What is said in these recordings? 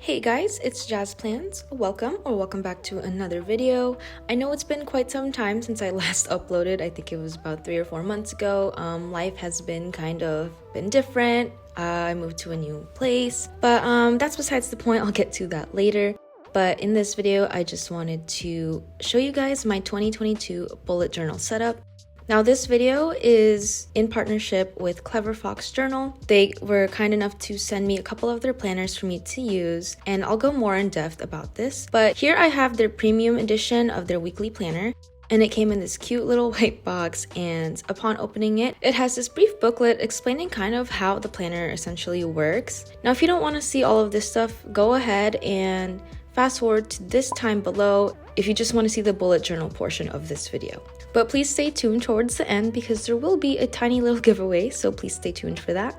Hey guys, it's Jazz Plans. Welcome back to another video. I know it's been quite some time since I last uploaded. I think it was about 3 or 4 months ago. Life has been been different. I moved to a new place, but that's besides the point. I'll get to that later. But in this video, I just wanted to show you guys my 2022 bullet journal setup. Now this video is in partnership with Clever Fox Journal. They were kind enough to send me a couple of their planners for me to use, and I'll go more in depth about this. But here I have their premium edition of their weekly planner, and it came in this cute little white box, and upon opening it, it has this brief booklet explaining kind of how the planner essentially works. Now if you don't want to see all of this stuff, go ahead and fast forward to this time below if you just want to see the bullet journal portion of this video. But please stay tuned towards the end because there will be a tiny little giveaway, so please stay tuned for that.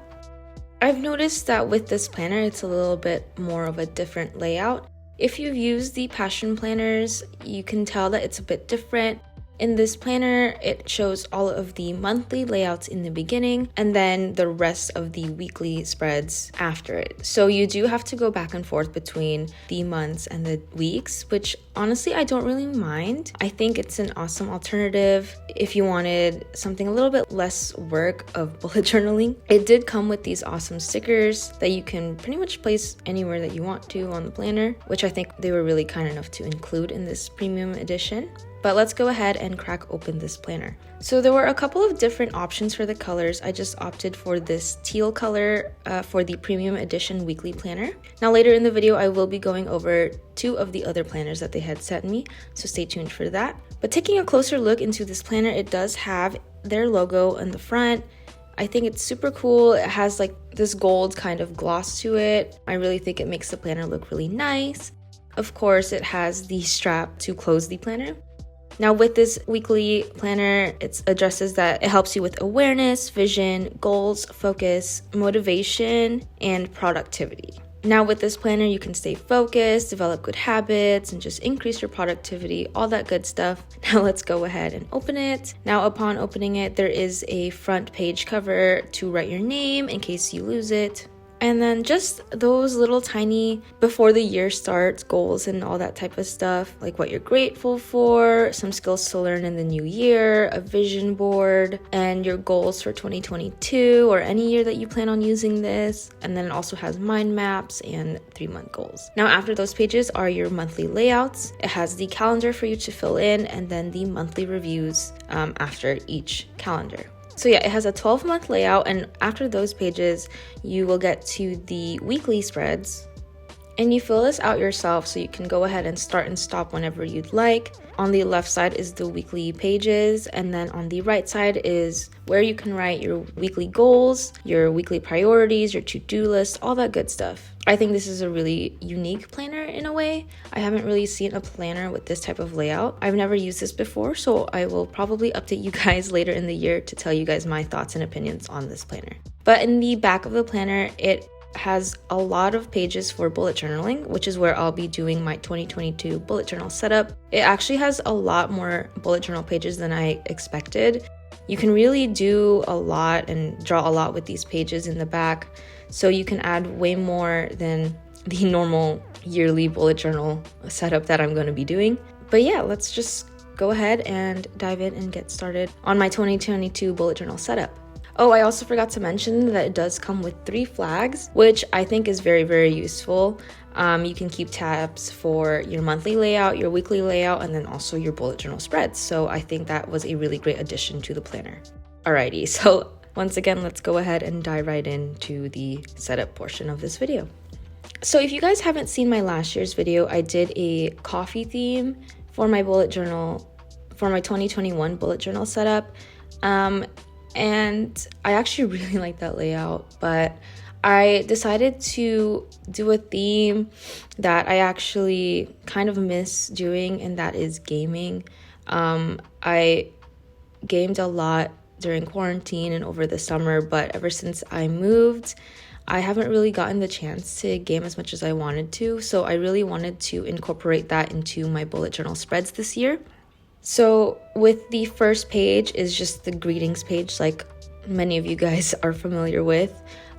I've noticed that with this planner, it's a little bit more of a different layout. If you've used the Passion planners, you can tell that it's a bit different. In this planner, it shows all of the monthly layouts in the beginning and then the rest of the weekly spreads after it. So you do have to go back and forth between the months and the weeks, which honestly, I don't really mind. I think it's an awesome alternative if you wanted something a little bit less work of bullet journaling. It did come with these awesome stickers that you can pretty much place anywhere that you want to on the planner, which I think they were really kind enough to include in this premium edition. But let's go ahead and crack open this planner. So there were a couple of different options for the colors. I just opted for this teal color for the premium edition weekly planner. Now later in the video, I will be going over 2 of the other planners that they had sent me, so stay tuned for that. But taking a closer look into this planner, it does have their logo in the front. I think it's super cool. It has like this gold kind of gloss to it. I really think it makes the planner look really nice. Of course, it has the strap to close the planner. Now with this weekly planner, it addresses that it helps you with awareness, vision, goals, focus, motivation, and productivity. Now with this planner, you can stay focused, develop good habits, and just increase your productivity, all that good stuff. Now let's go ahead and open it. Now upon opening it, there is a front page cover to write your name in case you lose it. And then just those little tiny before the year starts goals and all that type of stuff, like what you're grateful for, some skills to learn in the new year, a vision board, and your goals for 2022 or any year that you plan on using this. And then it also has mind maps and 3-month goals. Now after those pages are your monthly layouts. It has the calendar for you to fill in and then the monthly reviews after each calendar. So yeah, it has a 12-month layout, and after those pages, you will get to the weekly spreads. And you fill this out yourself, so you can go ahead and start and stop whenever you'd like. On the left side is the weekly pages, and then on the right side is where you can write your weekly goals, your weekly priorities, your to-do list, all that good stuff. I think this is a really unique planner in a way. I haven't really seen a planner with this type of layout. I've never used this before, so I will probably update you guys later in the year to tell you guys my thoughts and opinions on this planner. But in the back of the planner, it has a lot of pages for bullet journaling, which is where I'll be doing my 2022 bullet journal setup. It actually has a lot more bullet journal pages than I expected. You can really do a lot and draw a lot with these pages in the back, so you can add way more than the normal yearly bullet journal setup that I'm going to be doing. But yeah, let's just go ahead and dive in and get started on my 2022 bullet journal setup. Oh, I also forgot to mention that it does come with 3 flags, which I think is very, very useful. You can keep tabs for your monthly layout, your weekly layout, and then also your bullet journal spreads. So I think that was a really great addition to the planner. Alrighty, so once again, let's go ahead and dive right into the setup portion of this video. So if you guys haven't seen my last year's video, I did a coffee theme for my bullet journal, for my 2021 bullet journal setup. And I actually really like that layout, but I decided to do a theme that I actually kind of miss doing, and that is gaming. I gamed a lot during quarantine and over the summer, but ever since I moved, I haven't really gotten the chance to game as much as I wanted to. So I really wanted to incorporate that into my bullet journal spreads this year. So with the first page is just the greetings page, like many of you guys are familiar with.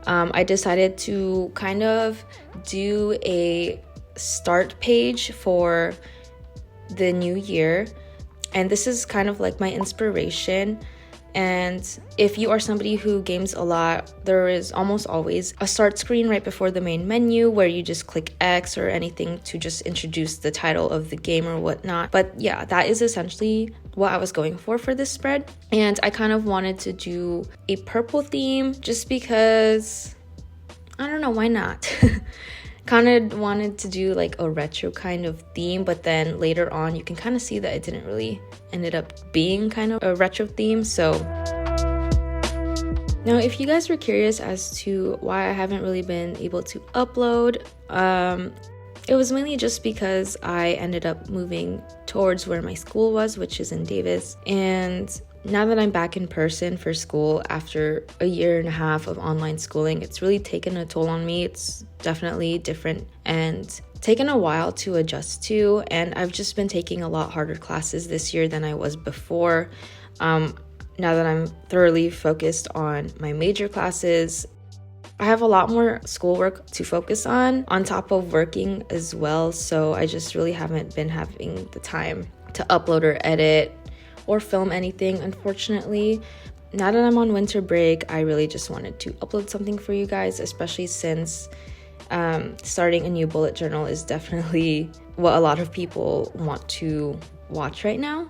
I decided to kind of do a start page for the new year, and this is kind of like my inspiration. And if you are somebody who games a lot, there is almost always a start screen right before the main menu where you just click X or anything to just introduce the title of the game or whatnot. But yeah, that is essentially what I was going for this spread. And I kind of wanted to do a purple theme just because, I don't know, why not? Kind of wanted to do like a retro kind of theme, but then later on you can kind of see that it didn't really ended up being kind of a retro theme. So now if you guys were curious as to why I haven't really been able to upload, it was mainly just because I ended up moving towards where my school was, which is in Davis. And now that I'm back in person for school after a year and a half of online schooling, it's really taken a toll on me. It's definitely different and taken a while to adjust to. And I've just been taking a lot harder classes this year than I was before. Now that I'm thoroughly focused on my major classes, I have a lot more schoolwork to focus on top of working as well. So I just really haven't been having the time to upload or edit or film anything, unfortunately. Now that I'm on winter break, I really just wanted to upload something for you guys, especially since starting a new bullet journal is definitely what a lot of people want to watch right now,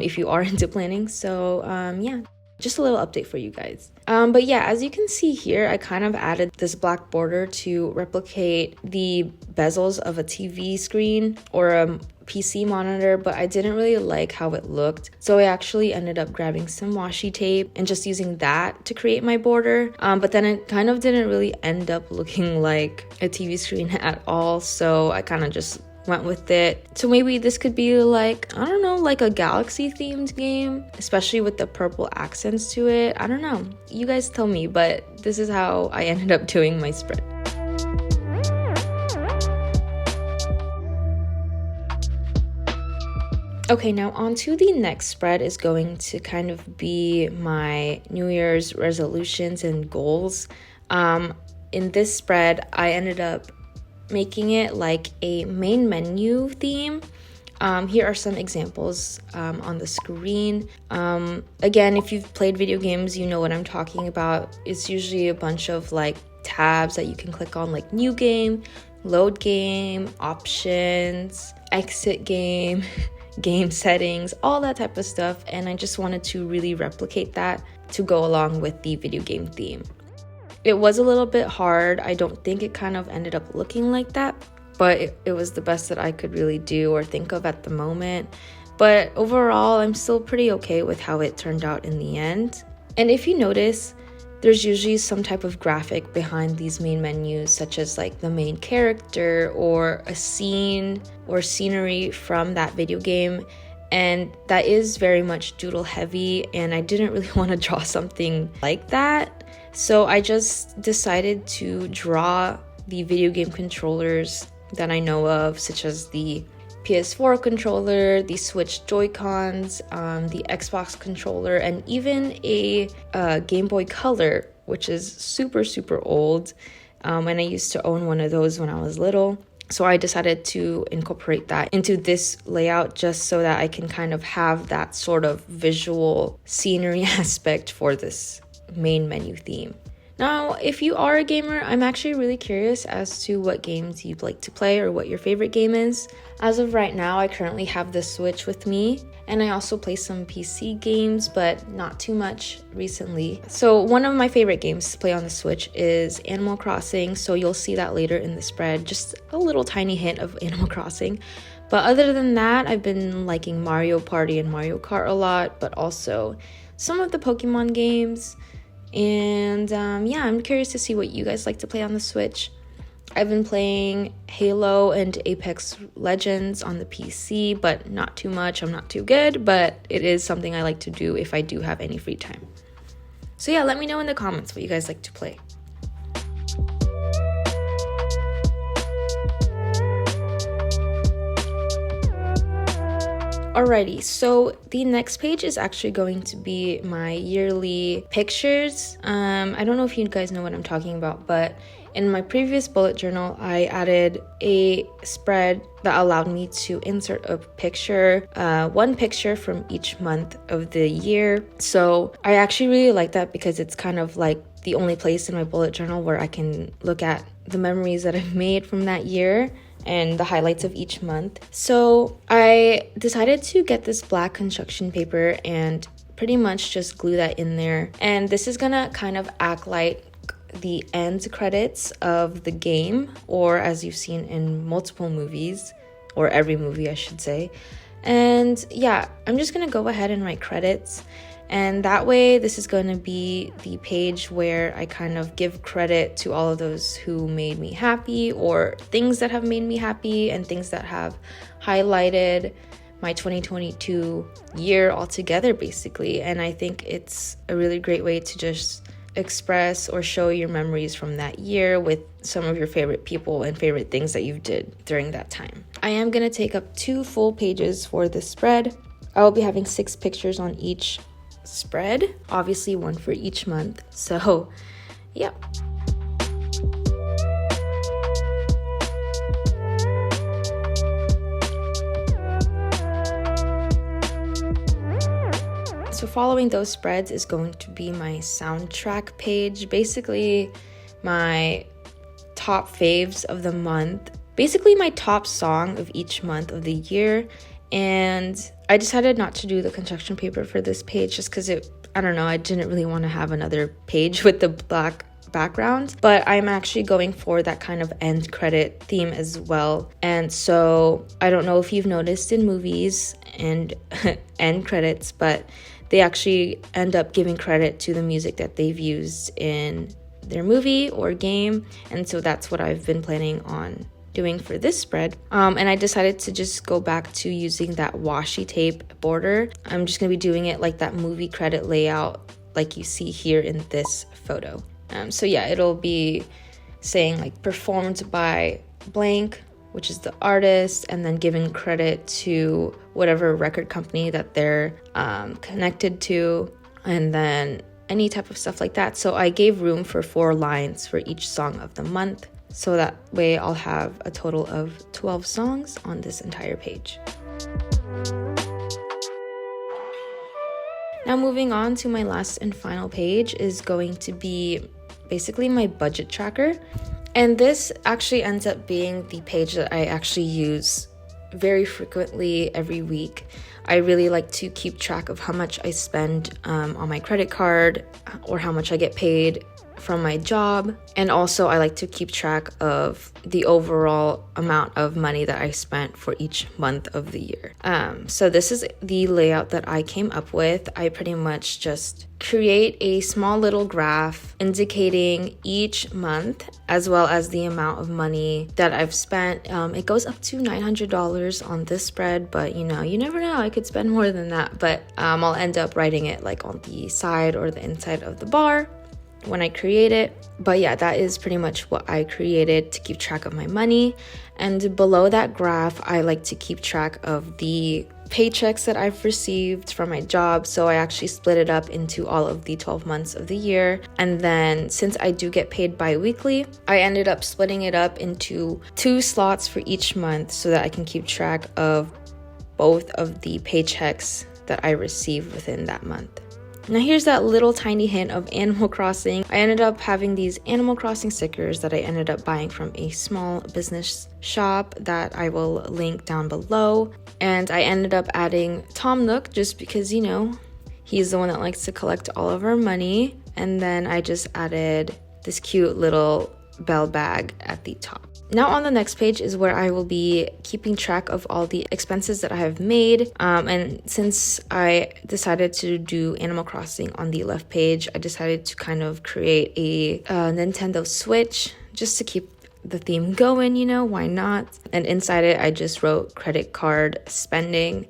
if you are into planning. So yeah, just a little update for you guys. But yeah, as you can see here, I kind of added this black border to replicate the bezels of a TV screen or a PC monitor, but I didn't really like how it looked. So I actually ended up grabbing some washi tape and just using that to create my border. But then it kind of didn't really end up looking like a TV screen at all. So I kind of just went with it. So maybe this could be like, I don't know, like a galaxy themed game, especially with the purple accents to it. I don't know. You guys tell me, but this is how I ended up doing my spread. Okay, now on to the next spread is going to kind of be my New Year's resolutions and goals. In this spread, I ended up making it like a main menu theme. Here are some examples on the screen. Again, if you've played video games, you know what I'm talking about. It's usually a bunch of like tabs that you can click on, like new game, load game, options, exit game, game settings, all that type of stuff. And I just wanted to really replicate that to go along with the video game theme. It was a little bit hard. I don't think it kind of ended up looking like that, but it was the best that I could really do or think of at the moment. But overall, I'm still pretty okay with how it turned out in the end. And if you notice, there's usually some type of graphic behind these main menus, such as like the main character or a scene or scenery from that video game. And that is very much doodle heavy, and I didn't really want to draw something like that. So I just decided to draw the video game controllers that I know of, such as the PS4 controller, the Switch Joy-Cons, the Xbox controller, and even a Game Boy Color, which is super, super old. And I used to own one of those when I was little. So I decided to incorporate that into this layout just so that I can kind of have that sort of visual scenery aspect for this main menu theme. Now, if you are a gamer, I'm actually really curious as to what games you'd like to play or what your favorite game is. As of right now, I currently have the Switch with me, and I also play some PC games, but not too much recently. So one of my favorite games to play on the Switch is Animal Crossing, so you'll see that later in the spread, just a little tiny hint of Animal Crossing. But other than that, I've been liking Mario Party and Mario Kart a lot, but also some of the Pokemon games. And yeah, I'm curious to see what you guys like to play on the Switch. I've been playing Halo and Apex Legends on the PC, but not too much. I'm not too good, but it is something I like to do if I do have any free time. So yeah, let me know in the comments what you guys like to play. Alrighty, so the next page is actually going to be my yearly pictures. I don't know if you guys know what I'm talking about, but in my previous bullet journal, I added a spread that allowed me to insert a picture, one picture from each month of the year. So I actually really like that because it's kind of like the only place in my bullet journal where I can look at the memories that I've made from that year and the highlights of each month. So I decided to get this black construction paper and pretty much just glue that in there. And this is gonna kind of act like the end credits of the game, or as you've seen in multiple movies, or every movie I should say. And yeah, I'm just gonna go ahead and write credits. And that way, this is going to be the page where I kind of give credit to all of those who made me happy, or things that have made me happy, and things that have highlighted my 2022 year altogether, basically. And I think it's a really great way to just express or show your memories from that year with some of your favorite people and favorite things that you did during that time. I am going to take up 2 full pages for this spread. I will be having 6 pictures on each spread, obviously one for each month. So yeah. So following those spreads is going to be my soundtrack page, basically my top faves of the month, basically my top song of each month of the year. And I decided not to do the construction paper for this page just because I don't know, I didn't really want to have another page with the black background, but I'm actually going for that kind of end credit theme as well. And so I don't know if you've noticed in movies and end credits, but they actually end up giving credit to the music that they've used in their movie or game. And so that's what I've been planning on doing for this spread. And I decided to just go back to using that washi tape border. I'm just gonna be doing it like that movie credit layout like you see here in this photo. So yeah, it'll be saying like performed by blank, which is the artist, and then giving credit to whatever record company that they're connected to, and then any type of stuff like that. So I gave room for 4 lines for each song of the month. So that way I'll have a total of 12 songs on this entire page. Now moving on to my last and final page is going to be basically my budget tracker. And this actually ends up being the page that I actually use very frequently every week. I really like to keep track of how much I spend on my credit card or how much I get paid from my job. And also I like to keep track of the overall amount of money that I spent for each month of the year. So this is the layout that I came up with. I pretty much just create a small little graph indicating each month as well as the amount of money that I've spent. It goes up to $900 on this spread, but you never know, I could spend more than that. But I'll end up writing it like on the side or the inside of the bar when I create it. But yeah, that is pretty much what I created to keep track of my money. And below that graph, I like to keep track of the paychecks that I've received from my job. So I actually split it up into all of the 12 months of the year. And then since I do get paid bi-weekly, I ended up splitting it up into 2 slots for each month so that I can keep track of both of the paychecks that I receive within that month. Now here's that little tiny hint of Animal Crossing. I ended up having these Animal Crossing stickers that I ended up buying from a small business shop that I will link down below. And I ended up adding Tom Nook just because, he's the one that likes to collect all of our money. And then I just added this cute little bell bag at the top. Now on the next page is where I will be keeping track of all the expenses that I have made. And since I decided to do Animal Crossing on the left page, I decided to kind of create a Nintendo Switch just to keep the theme going, why not? And inside it, I just wrote credit card spending.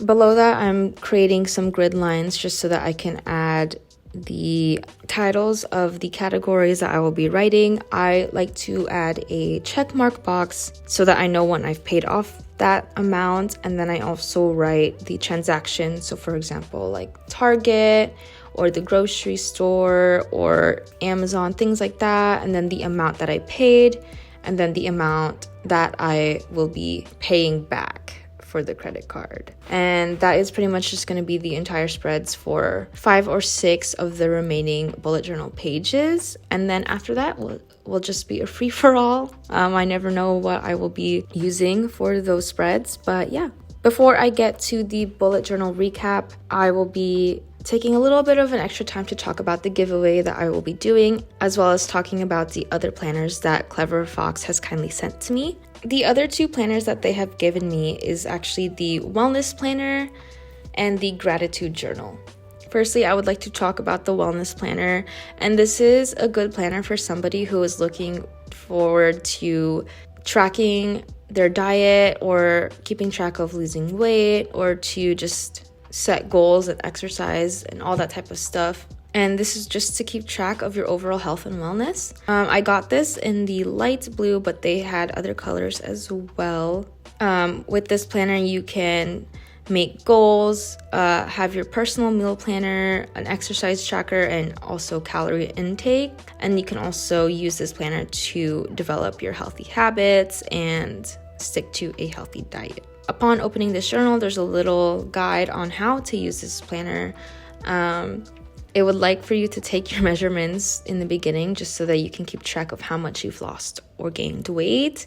Below that, I'm creating some grid lines just so that I can add the titles of the categories that I will be writing. I like to add a check mark box so that I know when I've paid off that amount, and then I also write the transaction. So for example, like Target or the grocery store or Amazon, things like that, and then the amount that I paid, and then the amount that I will be paying back for the credit card. And that is pretty much just going to be the entire spreads for 5 or 6 of the remaining bullet journal pages. And then after that will just be a free-for-all. I never know what I will be using for those spreads, but yeah. Before I get to the bullet journal recap, I will be taking a little bit of an extra time to talk about the giveaway that I will be doing, as well as talking about the other planners that Clever Fox has kindly sent to me. The other 2 planners that they have given me is actually the wellness planner and the gratitude journal. Firstly, I would like to talk about the wellness planner, and this is a good planner for somebody who is looking forward to tracking their diet or keeping track of losing weight, or to just set goals and exercise and all that type of stuff. And this is just to keep track of your overall health and wellness. I got this in the light blue, but they had other colors as well. With this planner, you can make goals, have your personal meal planner, an exercise tracker, and also calorie intake. And you can also use this planner to develop your healthy habits and stick to a healthy diet. Upon opening this journal, there's a little guide on how to use this planner. It would like for you to take your measurements in the beginning just so that you can keep track of how much you've lost or gained weight.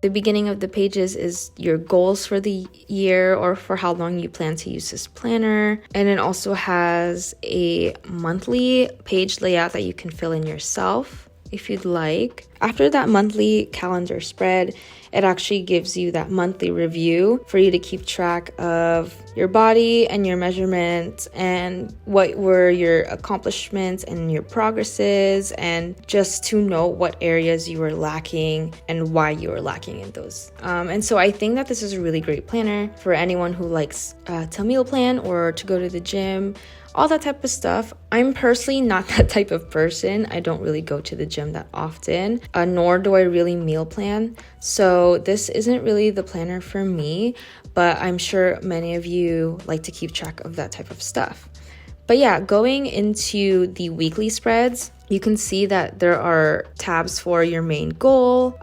The beginning of the pages is your goals for the year or for how long you plan to use this planner. And it also has a monthly page layout that you can fill in yourself if you'd like. After that monthly calendar spread, it actually gives you that monthly review for you to keep track of your body and your measurements and what were your accomplishments and your progresses, and just to know what areas you were lacking and why you were lacking in those. And so I think that this is a really great planner for anyone who likes to meal plan or to go to the gym, all that type of stuff. I'm personally not that type of person. I don't really go to the gym that often, nor do I really meal plan. So this isn't really the planner for me, but I'm sure many of you like to keep track of that type of stuff. But yeah, going into the weekly spreads, you can see that there are tabs for your main goal,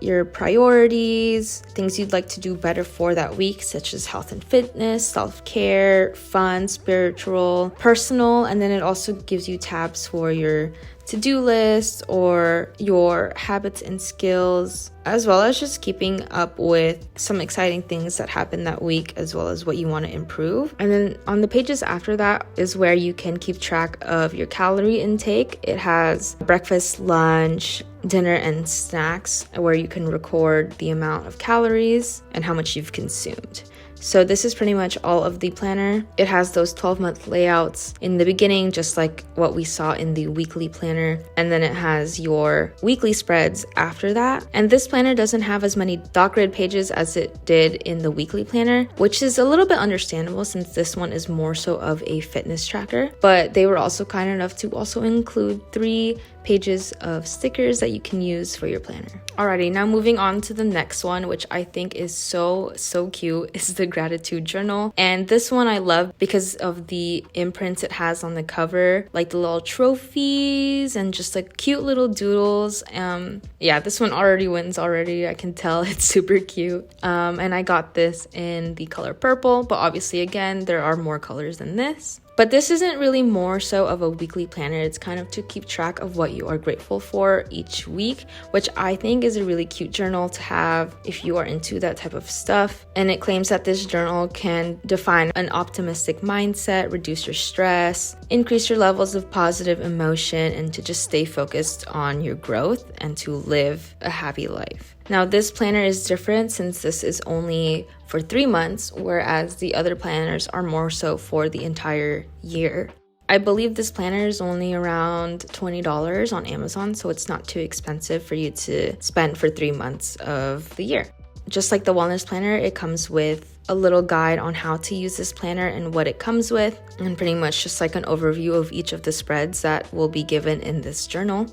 your priorities, things you'd like to do better for that week, such as health and fitness, self-care, fun, spiritual, personal, and then it also gives you tabs for your to-do list or your habits and skills, as well as just keeping up with some exciting things that happen that week, as well as what you want to improve. And then on the pages after that is where you can keep track of your calorie intake. It has breakfast, lunch, dinner, and snacks, where you can record the amount of calories and how much you've consumed. So this is pretty much all of the planner. It has those 12-month layouts in the beginning, just like what we saw in the weekly planner. And then it has your weekly spreads after that. And this planner doesn't have as many dot grid pages as it did in the weekly planner, which is a little bit understandable since this one is more so of a fitness tracker. But they were also kind enough to also include 3 pages of stickers that you can use for your planner. Alrighty, now moving on to the next one, which I think is so cute, is the gratitude journal. And this one I love because of the imprints it has on the cover, like the little trophies and just like cute little doodles. Yeah, this one already wins already. I can tell it's super cute. And I got this in the color purple, but obviously again, there are more colors than this. But this isn't really more so of a weekly planner. It's kind of to keep track of what you are grateful for each week, which I think is a really cute journal to have if you are into that type of stuff. And it claims that this journal can define an optimistic mindset, reduce your stress, increase your levels of positive emotion, and to just stay focused on your growth and to live a happy life. Now, this planner is different since this is only for 3 months, whereas the other planners are more so for the entire year. I believe this planner is only around $20 on Amazon, so it's not too expensive for you to spend for 3 months of the year. Just like the wellness planner, it comes with a little guide on how to use this planner and what it comes with, and pretty much just like an overview of each of the spreads that will be given in this journal.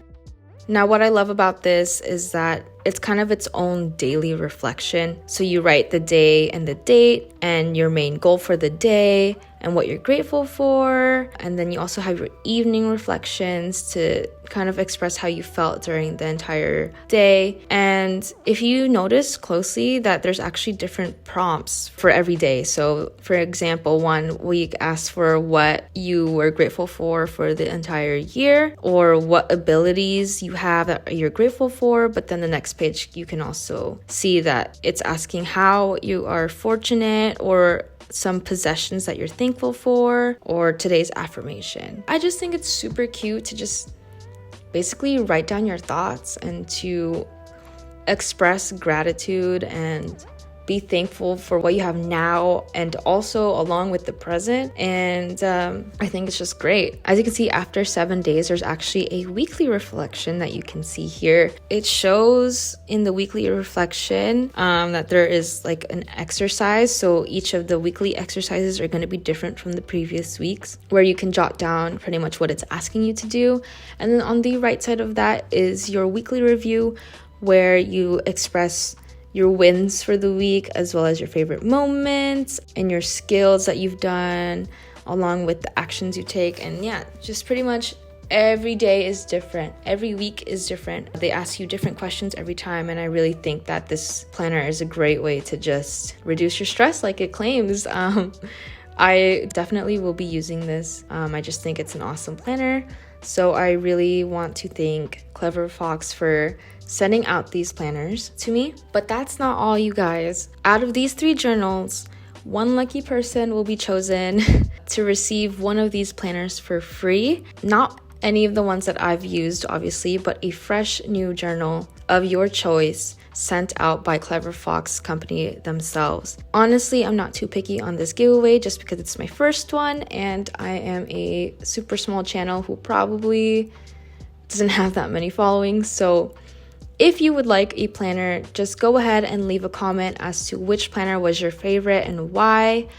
Now, what I love about this is that it's kind of its own daily reflection. So you write the day and the date and your main goal for the day and what you're grateful for. And then you also have your evening reflections to kind of express how you felt during the entire day. And if you notice closely that there's actually different prompts for every day. So for example, one week asks for what you were grateful for the entire year, or what abilities you have that you're grateful for. But then the next page, you can also see that it's asking how you are fortunate, or some possessions that you're thankful for, or today's affirmation. I just think it's super cute to just basically write down your thoughts and to express gratitude and be thankful for what you have now, and also along with the present. And I think it's just great. As you can see, after 7 days, there's actually a weekly reflection that you can see here. It shows in the weekly reflection that there is like an exercise. So each of the weekly exercises are going to be different from the previous weeks, where you can jot down pretty much what it's asking you to do. And then on the right side of that is your weekly review, where you express your wins for the week, as well as your favorite moments and your skills that you've done, along with the actions you take. And yeah, just pretty much every day is different. Every week is different. They ask you different questions every time. And I really think that this planner is a great way to just reduce your stress like it claims. I definitely will be using this. I just think it's an awesome planner. So I really want to thank Clever Fox for sending out these planners to me. But that's not all, you guys. Out of these 3 journals, one lucky person will be chosen to receive one of these planners for free. Not any of the ones that I've used, obviously, but a fresh new journal of your choice sent out by Clever Fox company themselves. Honestly, I'm not too picky on this giveaway just because it's my first one, and I am a super small channel who probably doesn't have that many followings. So if you would like a planner, just go ahead and leave a comment as to which planner was your favorite and why.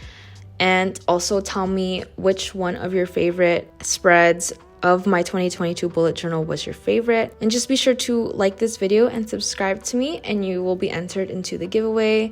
And also tell me which one of your favorite spreads of my 2022 bullet journal was your favorite. And just be sure to like this video and subscribe to me, and you will be entered into the giveaway.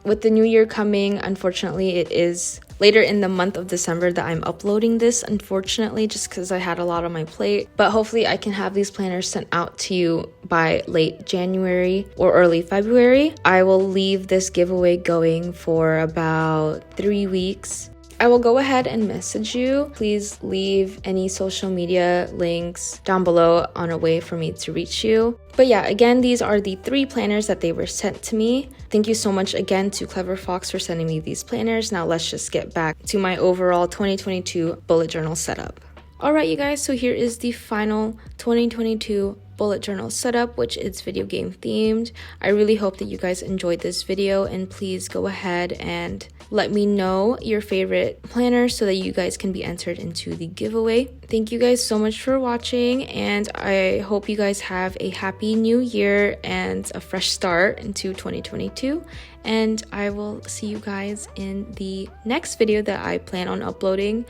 With the new year coming, unfortunately, it is later in the month of December that I'm uploading this, unfortunately, just because I had a lot on my plate. But hopefully I can have these planners sent out to you by late January or early February. I will leave this giveaway going for about 3 weeks. I will go ahead and message you. Please leave any social media links down below on a way for me to reach you. But yeah, again, these are the 3 planners that they were sent to me. Thank you so much again to Clever Fox for sending me these planners. Now let's just get back to my overall 2022 bullet journal setup. Alright, you guys, so here is the final 2022 bullet journal setup, which is video game themed. I really hope that you guys enjoyed this video, and please go ahead and let me know your favorite planner so that you guys can be entered into the giveaway. Thank you guys so much for watching, and I hope you guys have a happy new year and a fresh start into 2022. And I will see you guys in the next video that I plan on uploading,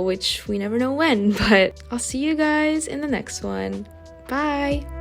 which we never know when, but I'll see you guys in the next one. Bye!